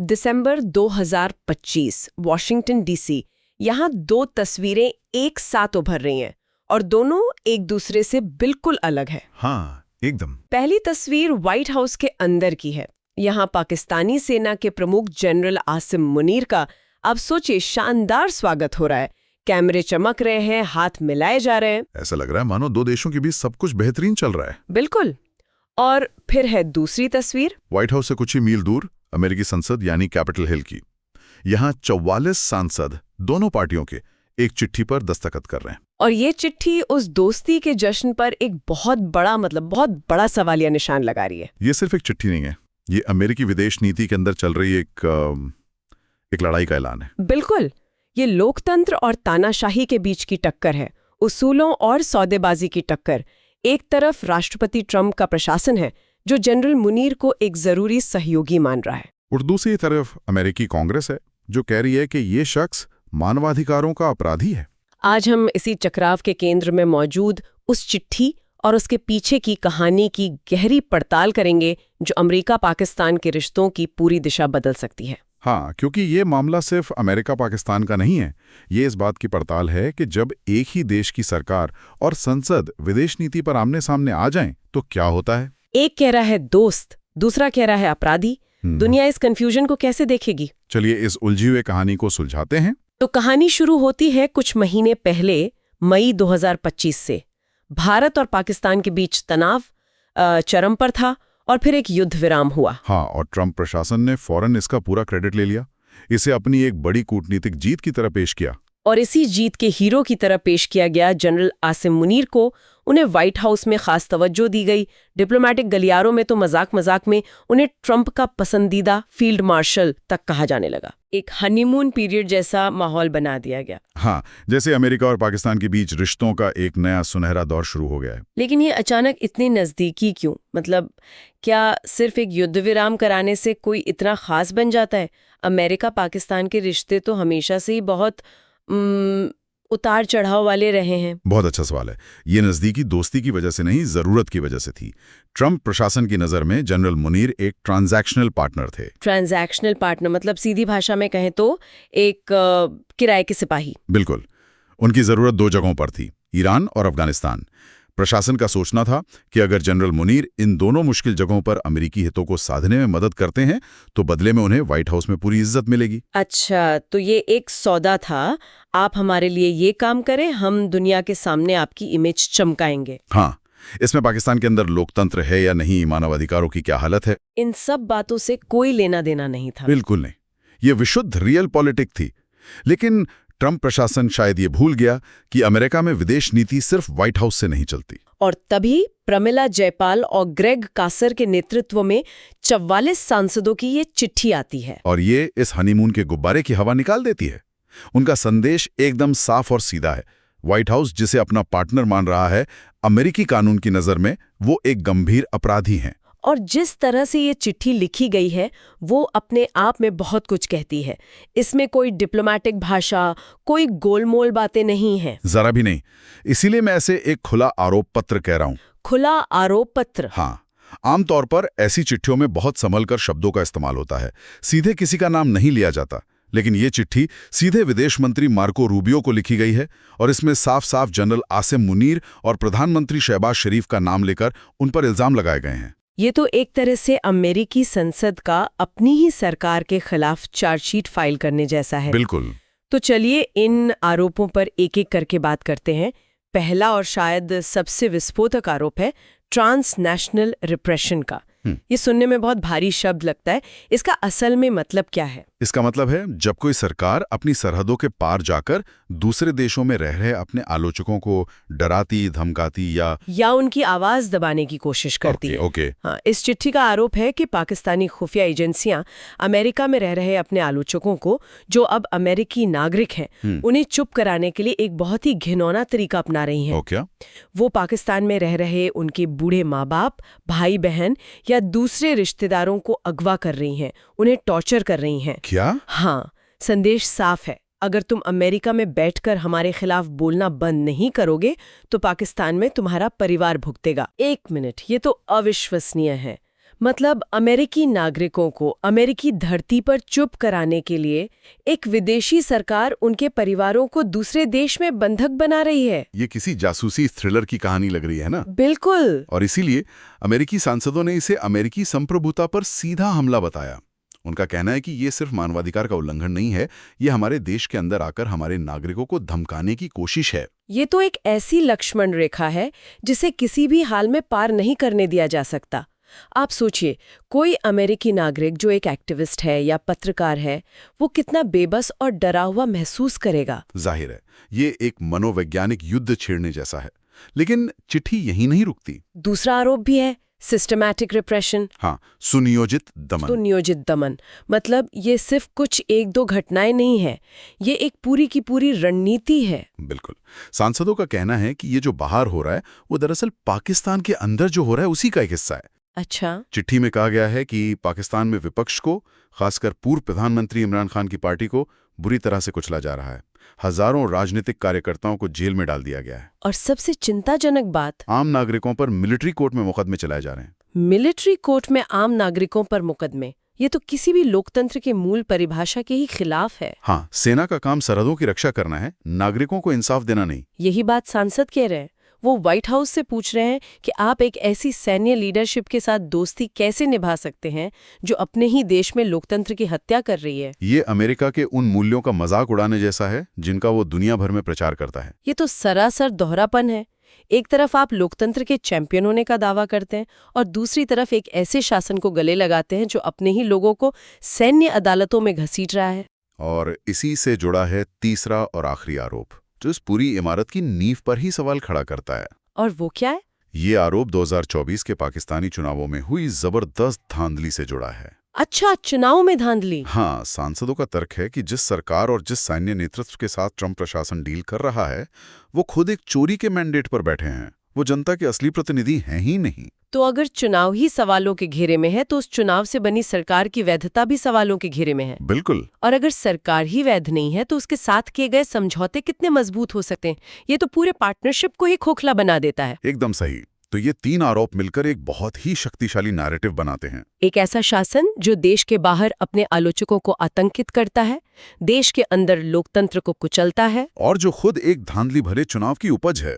दिसंबर 2025, Washington DC. यहाँ दो तस्वीरें एक साथ उभर रही हैं और दोनों एक दूसरे से बिल्कुल अलग है। हाँ, एकदम। पहली तस्वीर व्हाइट हाउस के अंदर की है। यहाँ पाकिस्तानी सेना के प्रमुख जनरल आसिम मुनीर का आप सोचिए शानदार स्वागत हो रहा है। कैमरे चमक रहे हैं, हाथ मिलाए जा रहे हैं। ऐसा लग रहा है मानो दो देशों के बीच सब कुछ बेहतरीन चल रहा है। बिल्कुल। और फिर है दूसरी तस्वीर, व्हाइट हाउस से कुछ ही मील दूर अमेरिकी संसद यानी कैपिटल हिल की। यहाँ 44 सांसद दोनों पार्टियों के एक चिट्ठी पर दस्तखत कर रहे हैं। और ये चिट्ठी उस दोस्ती के जश्न पर एक बहुत बड़ा सवालिया निशान लगा रही है। ये सिर्फ एक चिट्ठी नहीं है, ये अमेरिकी विदेश नीति के अंदर चल रही एक लड़ाई का ऐलान है। बिल्कुल, ये लोकतंत्र और तानाशाही के बीच की टक्कर है, उसूलों और सौदेबाजी की टक्कर। एक तरफ राष्ट्रपति ट्रंप का प्रशासन है जो जनरल मुनीर को एक जरूरी सहयोगी मान रहा है, और दूसरी तरफ अमेरिकी कांग्रेस है जो कह रही है कि ये शख्स मानवाधिकारों का अपराधी है। आज हम इसी चक्राव के केंद्र में मौजूद उस चिट्ठी और उसके पीछे की कहानी की गहरी पड़ताल करेंगे जो अमेरिका पाकिस्तान के रिश्तों की पूरी दिशा बदल सकती है। हाँ, क्योंकि ये मामला सिर्फ अमेरिका पाकिस्तान का नहीं है। ये इस बात की पड़ताल है कि जब एक ही देश की सरकार और संसद विदेश नीति पर आमने सामने आ जाएं तो क्या होता है। एक कह रहा है दोस्त, दूसरा कह रहा है अपराधी। दुनिया इस कंफ्यूजन को कैसे देखेगी? चलिए इस उलझी हुई कहानी को सुलझाते हैं। तो कहानी शुरू होती है कुछ महीने पहले, मई 2025 से। भारत और पाकिस्तान के बीच तनाव चरम पर था और फिर एक युद्ध विराम हुआ। हाँ, और ट्रंप प्रशासन ने फौरन इसका पूरा क्रेडिट ले लिया, इसे अपनी एक बड़ी कूटनीतिक जीत की तरह पेश किया। और इसी जीत के हीरो की तरह पेश किया गया जनरल आसिम मुनीर को। उन्हें व्हाइट हाउस में खास तवज्जो दी गई। डिप्लोमेटिक गलियारों में तो मजाक में उन्हें ट्रंप का पसंदीदा फील्ड मार्शल तक कहा जाने लगा। एक हनीमून पीरियड जैसा माहौल बना दिया गया। हाँ, जैसे अमेरिका और पाकिस्तान के बीच रिश्तों का एक नया सुनहरा दौर शुरू हो गया है। लेकिन ये अचानक इतनी नजदीकी क्यों? मतलब क्या सिर्फ एक युद्ध विराम कराने से कोई इतना खास बन जाता है? अमेरिका पाकिस्तान के रिश्ते तो हमेशा से ही बहुत उतार चढ़ाव वाले रहे हैं। बहुत अच्छा सवाल है। ये नजदीकी दोस्ती की वजह से नहीं, जरूरत की वजह से थी। ट्रंप प्रशासन की नजर में जनरल मुनीर एक ट्रांजैक्शनल पार्टनर थे। ट्रांजैक्शनल पार्टनर मतलब सीधी भाषा में कहें तो एक किराए के सिपाही। बिल्कुल। उनकी जरूरत दो जगहों पर थी, ईरान और अफगानिस्तान। प्रशासन का सोचना था कि अगर जनरल मुनीर इन दोनों मुश्किल जगहों पर अमेरिकी हितों को साधने में मदद करते हैं तो बदले में उन्हें व्हाइट हाउस में पूरी इज्जत मिलेगी। अच्छा, तो ये एक सौदा था, आप हमारे लिए ये काम करें, हम दुनिया के सामने आपकी इमेज चमकाएंगे। हाँ, इसमें पाकिस्तान के अंदर लोकतंत्र है या नहीं, मानवाधिकारों की क्या हालत है, इन सब बातों से कोई लेना देना नहीं था। बिल्कुल नहीं। ये विशुद्ध रियल पॉलिटिक थी। लेकिन ट्रंप प्रशासन शायद ये भूल गया कि अमेरिका में विदेश नीति सिर्फ व्हाइट हाउस से नहीं चलती। और तभी प्रमिला जयपाल और ग्रेग कासर के नेतृत्व में 44 सांसदों की ये चिट्ठी आती है। और ये इस हनीमून के गुब्बारे की हवा निकाल देती है। उनका संदेश एकदम साफ और सीधा है। व्हाइट हाउस जिसे अपना पार्टनर मान रहा है, अमेरिकी कानून की नजर में वो एक गंभीर अपराधी हैं। और जिस तरह से ये चिट्ठी लिखी गई है वो अपने आप में बहुत कुछ कहती है। इसमें कोई डिप्लोमेटिक भाषा, कोई गोलमोल बातें नहीं हैं। जरा भी नहीं। इसीलिए मैं ऐसे एक खुला आरोप पत्र कह रहा हूं। खुला आरोप पत्र? हाँ, आमतौर पर ऐसी चिट्ठियों में बहुत संभलकर शब्दों का इस्तेमाल होता है, सीधे किसी का नाम नहीं लिया जाता। लेकिन ये चिट्ठी सीधे विदेश मंत्री मार्को रूबियो को लिखी गई है और इसमें साफ साफ जनरल आसिम मुनीर और प्रधानमंत्री शहबाज शरीफ का नाम लेकर उन पर इल्जाम लगाए गए हैं। ये तो एक तरह से अमेरिकी संसद का अपनी ही सरकार के खिलाफ चार्जशीट फाइल करने जैसा है। बिल्कुल। तो चलिए इन आरोपों पर एक एक करके बात करते हैं। पहला और शायद सबसे विस्फोटक आरोप है ट्रांसनेशनल रिप्रेशन का। ये सुनने में बहुत भारी शब्द लगता है। इसका असल में मतलब क्या है? इसका मतलब है जब कोई सरकार अपनी सरहदों के पार जाकर दूसरे देशों में रह रहे अपने आलोचकों को डराती, धमकाती या उनकी आवाज दबाने की कोशिश करती है। ओके। हाँ, इस चिट्ठी का आरोप है कि पाकिस्तानी खुफिया एजेंसियां अमेरिका में रह रहे अपने आलोचकों को, जो अब अमेरिकी नागरिक हैं, उन्हें चुप कराने के लिए एक बहुत ही घिनौना तरीका अपना रही हैं। क्या? वो पाकिस्तान में रह रहे उनके बूढ़े माँ बाप, भाई बहन या दूसरे रिश्तेदारों को अगवा कर रही हैं, उन्हें टॉर्चर कर रही हैं। क्या? हाँ, संदेश साफ है। अगर तुम अमेरिका में बैठकर हमारे खिलाफ बोलना बंद नहीं करोगे तो पाकिस्तान में तुम्हारा परिवार भुगतेगा। एक मिनट, ये तो अविश्वसनीय है। मतलब अमेरिकी नागरिकों को अमेरिकी धरती पर चुप कराने के लिए एक विदेशी सरकार उनके परिवारों को दूसरे देश में बंधक बना रही है। ये किसी जासूसी थ्रिलर की कहानी लग रही है ना? बिल्कुल। और इसीलिए अमेरिकी सांसदों ने इसे अमेरिकी संप्रभुता पर सीधा हमला बताया। उनका कहना है कि ये सिर्फ मानवाधिकार का उल्लंघन नहीं है, ये हमारे देश के अंदर आकर हमारे नागरिकों को धमकाने की कोशिश है। ये तो एक ऐसी लक्ष्मण रेखा है जिसे किसी भी हाल में पार नहीं करने दिया जा सकता। आप सोचिए, कोई अमेरिकी नागरिक जो एक एक्टिविस्ट है या पत्रकार है, वो कितना बेबस और डरा हुआ महसूस करेगा। जाहिर है, ये एक मनोवैज्ञानिक युद्ध छेड़ने जैसा है। लेकिन चिट्ठी यहीं नहीं रुकती। दूसरा आरोप भी है, सिस्टमैटिक रिप्रेशन। हाँ, सुनियोजित दमन। सुनियोजित दमन मतलब ये सिर्फ कुछ एक दो घटनाएं नहीं है, ये एक पूरी की पूरी रणनीति है। बिल्कुल। सांसदों का कहना है कि ये जो बाहर हो रहा है वो दरअसल पाकिस्तान के अंदर जो हो रहा है उसी का एक हिस्सा है। अच्छा। चिट्ठी में कहा गया है कि पाकिस्तान में विपक्ष को, खासकर पूर्व प्रधानमंत्री इमरान खान की पार्टी को बुरी तरह से कुचला जा रहा है। हजारों राजनीतिक कार्यकर्ताओं को जेल में डाल दिया गया है। और सबसे चिंताजनक बात, आम नागरिकों पर मिलिट्री कोर्ट में मुकदमे चलाए जा रहे हैं। मिलिट्री कोर्ट में आम नागरिकों पर मुकदमे, ये तो किसी भी लोकतंत्र के मूल परिभाषा के ही खिलाफ है। हाँ, सेना का काम सरहदों की रक्षा करना है, नागरिकों को इंसाफ देना नहीं। यही बात सांसद कह रहे हैं। वो व्हाइट हाउस से पूछ रहे हैं कि आप एक ऐसी सैन्य लीडरशिप के साथ दोस्ती कैसे निभा सकते हैं जो अपने ही देश में लोकतंत्र की हत्या कर रही है। ये अमेरिका के उन मूल्यों का मजाक उड़ाने जैसा है जिनका वो दुनिया भर में प्रचार करता है। ये तो सरासर दोहरापन है। एक तरफ आप लोकतंत्र के चैंपियन होने का दावा करते हैं और दूसरी तरफ एक ऐसे शासन को गले लगाते हैं जो अपने ही लोगों को सैन्य अदालतों में घसीट रहा है। और इसी से जुड़ा है तीसरा और आखिरी आरोप, जो इस पूरी इमारत की नींव पर ही सवाल खड़ा करता है। और वो क्या है? ये आरोप 2024 के पाकिस्तानी चुनावों में हुई जबरदस्त धांधली से जुड़ा है। अच्छा, चुनाव में धांधली? हाँ, सांसदों का तर्क है कि जिस सरकार और जिस सैन्य नेतृत्व के साथ ट्रंप प्रशासन डील कर रहा है, वो खुद एक चोरी के मैंडेट पर बैठे हैं। वो जनता के असली प्रतिनिधि हैं ही नहीं। तो अगर चुनाव ही सवालों के घेरे में है तो उस चुनाव से बनी सरकार की वैधता भी सवालों के घेरे में है। बिल्कुल। और अगर सरकार ही वैध नहीं है तो उसके साथ किए गए समझौते कितने मजबूत हो सकते हैं? ये तो पूरे पार्टनरशिप को ही खोखला बना देता है। एकदम सही। तो ये तीन आरोप मिलकर एक बहुत ही शक्तिशाली नैरेटिव बनाते हैं। एक ऐसा शासन जो देश के बाहर अपने आलोचकों को आतंकित करता है, देश के अंदर लोकतंत्र को कुचलता है, और जो खुद एक धांधली भरे चुनाव की उपज है।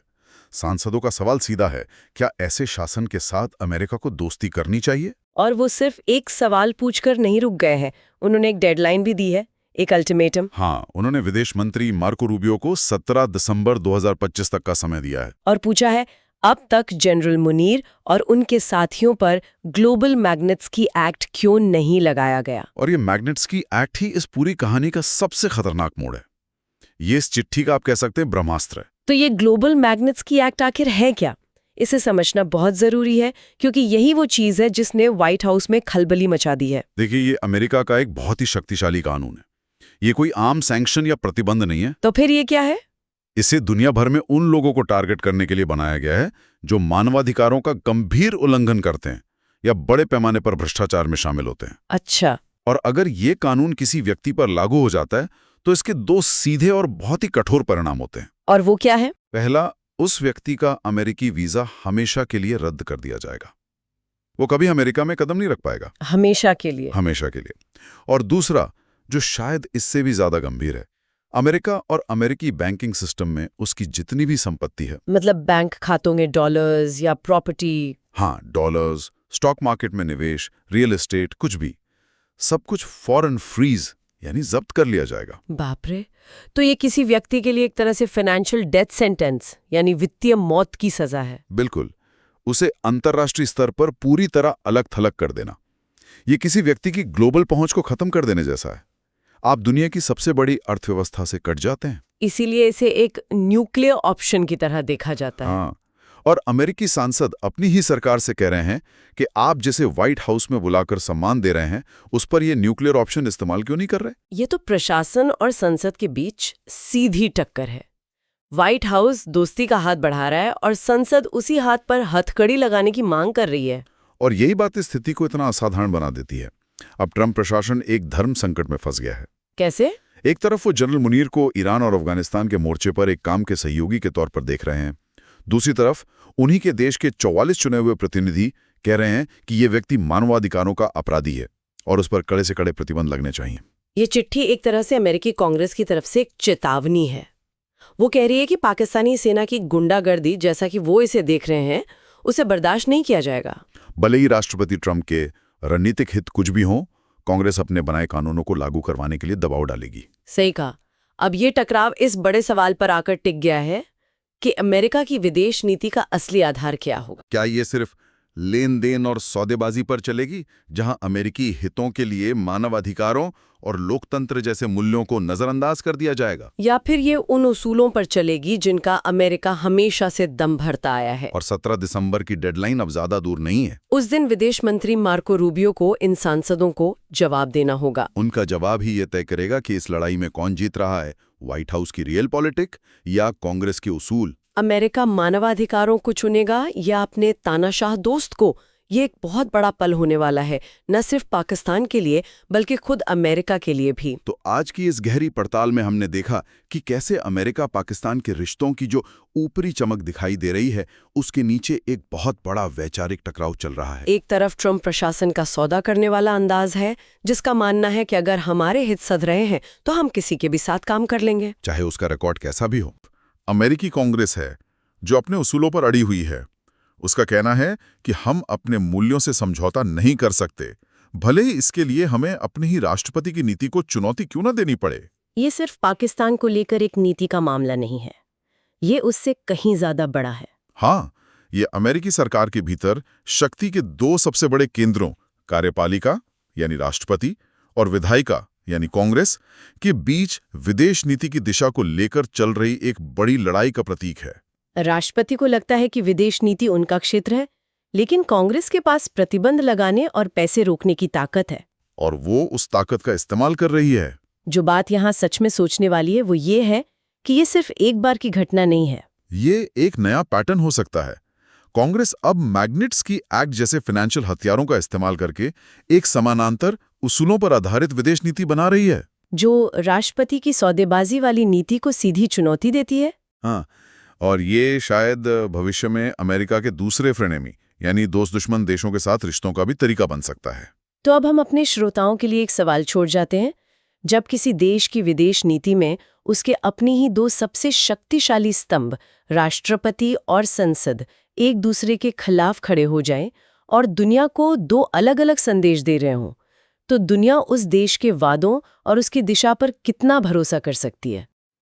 सांसदों का सवाल सीधा है, क्या ऐसे शासन के साथ अमेरिका को दोस्ती करनी चाहिए? और वो सिर्फ एक सवाल पूछकर नहीं रुक गए हैं, उन्होंने एक डेडलाइन भी दी है, एक अल्टीमेटम। हाँ, उन्होंने विदेश मंत्री मार्को रूबियो को 17 दिसंबर 2025 तक का समय दिया है। और पूछा है, अब तक जनरल मुनीर और उनके साथियों पर ग्लोबल मैग्नेट्स्की एक्ट क्यों नहीं लगाया गया? और ये मैग्नेट्स्की एक्ट ही इस पूरी कहानी का सबसे खतरनाक मोड़ है। ये इस चिट्ठी का आप कह सकते हैं ब्रह्मास्त्र है। तो ये ग्लोबल मैग्नेट्स्की एक्ट आखिर है क्या? इसे समझना बहुत जरूरी है, क्योंकि यही वो चीज है जिसने व्हाइट हाउस में खलबली मचा दी है। देखिए, ये अमेरिका का एक बहुत ही शक्तिशाली कानून है। ये कोई आम सैंक्शन या प्रतिबंध नहीं है। तो फिर ये क्या है? इसे दुनिया भर में उन लोगों को टारगेट करने के लिए बनाया गया है जो मानवाधिकारों का गंभीर उल्लंघन करते हैं या बड़े पैमाने पर भ्रष्टाचार में शामिल होते हैं। अच्छा। और अगर ये कानून किसी व्यक्ति पर लागू हो जाता है तो इसके दो सीधे और बहुत ही कठोर परिणाम होते हैं। और वो क्या है? पहला, उस व्यक्ति का अमेरिकी वीजा हमेशा के लिए रद्द कर दिया जाएगा। वो कभी अमेरिका में कदम नहीं रख पाएगा। हमेशा के लिए? हमेशा के लिए। और दूसरा, जो शायद इससे भी ज्यादा गंभीर है, अमेरिका और अमेरिकी बैंकिंग सिस्टम में उसकी जितनी भी संपत्ति है, मतलब बैंक खातों में डॉलर्स या प्रॉपर्टी? हाँ, डॉलर्स, स्टॉक मार्केट में निवेश, रियल एस्टेट, कुछ भी, सब कुछ फॉरेन फ्रीज यानी जब्त कर लिया जाएगा। बाप रे! तो ये किसी व्यक्ति के लिए एक तरह से फाइनेंशियल डेथ सेंटेंस यानी वित्तीय मौत की सजा है। बिल्कुल। उसे अंतर्राष्ट्रीय स्तर पर पूरी तरह अलग थलग कर देना। ये किसी व्यक्ति की ग्लोबल पहुंच को खत्म कर देने जैसा है। आप दुनिया की सबसे बड़ी अर्थव्यवस्था से कट जाते हैं। इसीलिए इसे एक न्यूक्लियर ऑप्शन की तरह देखा जाता है। हाँ, और अमेरिकी सांसद अपनी ही सरकार से कह रहे हैं कि आप जिसे व्हाइट हाउस में बुलाकर सम्मान दे रहे हैं, उस पर ये न्यूक्लियर ऑप्शन इस्तेमाल क्यों नहीं कर रहे? ये तो प्रशासन और संसद के बीच सीधी टक्कर है। व्हाइट हाउस दोस्ती का हाथ बढ़ा रहा है और संसद उसी हाथ पर हथकड़ी लगाने की मांग कर रही है। और यही बात इस स्थिति को इतना असाधारण बना देती है। अब ट्रंप प्रशासन एक धर्म संकट में फंस गया है। कैसे? एक तरफ वो जनरल मुनीर को ईरान और अफगानिस्तान के मोर्चे पर एक काम के सहयोगी के तौर पर देख रहे हैं। दूसरी तरफ उन्हीं के देश के 44 चुने हुए प्रतिनिधि कह रहे हैं कि ये व्यक्ति मानवाधिकारों का अपराधी है और उस पर कड़े से कड़े प्रतिबंध लगने चाहिए। ये चिट्ठी एक तरह से अमेरिकी कांग्रेस की तरफ से एक चेतावनी है। वो कह रही है कि पाकिस्तानी सेना की गुंडागर्दी, जैसा कि वो इसे देख रहे हैं, उसे बर्दाश्त नहीं किया जाएगा। भले ही राष्ट्रपति ट्रंप के रणनीतिक हित कुछ भी हों, कांग्रेस अपने बनाए कानूनों को लागू करवाने के लिए दबाव डालेगी। सही कहा। अब ये टकराव इस बड़े सवाल पर आकर टिक गया है कि अमेरिका की विदेश नीति का असली आधार क्या होगा। क्या ये सिर्फ लेन देन और सौदेबाजी पर चलेगी, जहां अमेरिकी हितों के लिए मानवाधिकारों और लोकतंत्र जैसे मूल्यों को नजरअंदाज कर दिया जाएगा, या फिर ये उन उसूलों पर चलेगी जिनका अमेरिका हमेशा से दम भरता आया है। और 17 दिसंबर की डेडलाइन अब ज्यादा दूर नहीं है। उस दिन विदेश मंत्री मार्को रूबियो को इन सांसदों को जवाब देना होगा। उनका जवाब ही ये तय करेगा कि इस लड़ाई में कौन जीत रहा है, व्हाइट हाउस की रियल पॉलिटिक या कांग्रेस के उसूल। अमेरिका मानवाधिकारों को चुनेगा या अपने तानाशाह दोस्त को? ये एक बहुत बड़ा पल होने वाला है, न सिर्फ पाकिस्तान के लिए बल्कि खुद अमेरिका के लिए भी। तो आज की इस गहरी पड़ताल में हमने देखा कि कैसे अमेरिका पाकिस्तान के रिश्तों की जो ऊपरी चमक दिखाई दे रही है, उसके नीचे एक बहुत बड़ा वैचारिक टकराव चल रहा है। एक तरफ ट्रंप प्रशासन का सौदा करने वाला अंदाज है, जिसका मानना है कि अगर हमारे हित सध रहे हैं तो हम किसी के भी साथ काम कर लेंगे, चाहे उसका रिकॉर्ड कैसा भी हो। अमेरिकी कांग्रेस है जो अपने उसूलों पर अड़ी हुई है। उसका कहना है कि हम अपने मूल्यों से समझौता नहीं कर सकते, भले ही इसके लिए हमें अपने ही राष्ट्रपति की नीति को चुनौती क्यों न देनी पड़े। ये सिर्फ पाकिस्तान को लेकर एक नीति का मामला नहीं है, ये उससे कहीं ज्यादा बड़ा है। हाँ, ये अमेरिकी सरकार के भीतर शक्ति के दो सबसे बड़े केंद्रों, कार्यपालिका यानी राष्ट्रपति और विधायिका यानी कांग्रेस, के बीच विदेश नीति की दिशा को लेकर चल रही एक बड़ी लड़ाई का प्रतीक है। राष्ट्रपति को लगता है कि विदेश नीति उनका क्षेत्र है, लेकिन कांग्रेस के पास प्रतिबंध लगाने और पैसे रोकने की ताकत है, और वो उस ताकत का इस्तेमाल कर रही है। जो बात यहाँ सच में सोचने वाली है वो ये है कि ये सिर्फ एक बार की घटना नहीं है। ये एक नया पैटर्न हो सकता है। कांग्रेस अब मैग्निट्स्की एक्ट जैसे फाइनेंशियल हथियारों का इस्तेमाल करके एक समानांतर उसूलों पर आधारित विदेश नीति बना रही है, जो राष्ट्रपति की सौदेबाजी वाली नीति को सीधी चुनौती देती है। हाँ, और ये शायद भविष्य में अमेरिका के दूसरे फ्रेनेमी यानी दोस्त दुश्मन देशों के साथ रिश्तों का भी तरीका बन सकता है। तो अब हम अपने श्रोताओं के लिए एक सवाल छोड़ जाते हैं। जब किसी देश की विदेश नीति में उसके अपने ही दो सबसे शक्तिशाली स्तंभ, राष्ट्रपति और संसद, एक दूसरे के खिलाफ खड़े हो जाएं और दुनिया को दो अलग-अलग संदेश दे रहे हों, तो दुनिया उस देश के वादों और उसकी दिशा पर कितना भरोसा कर सकती है?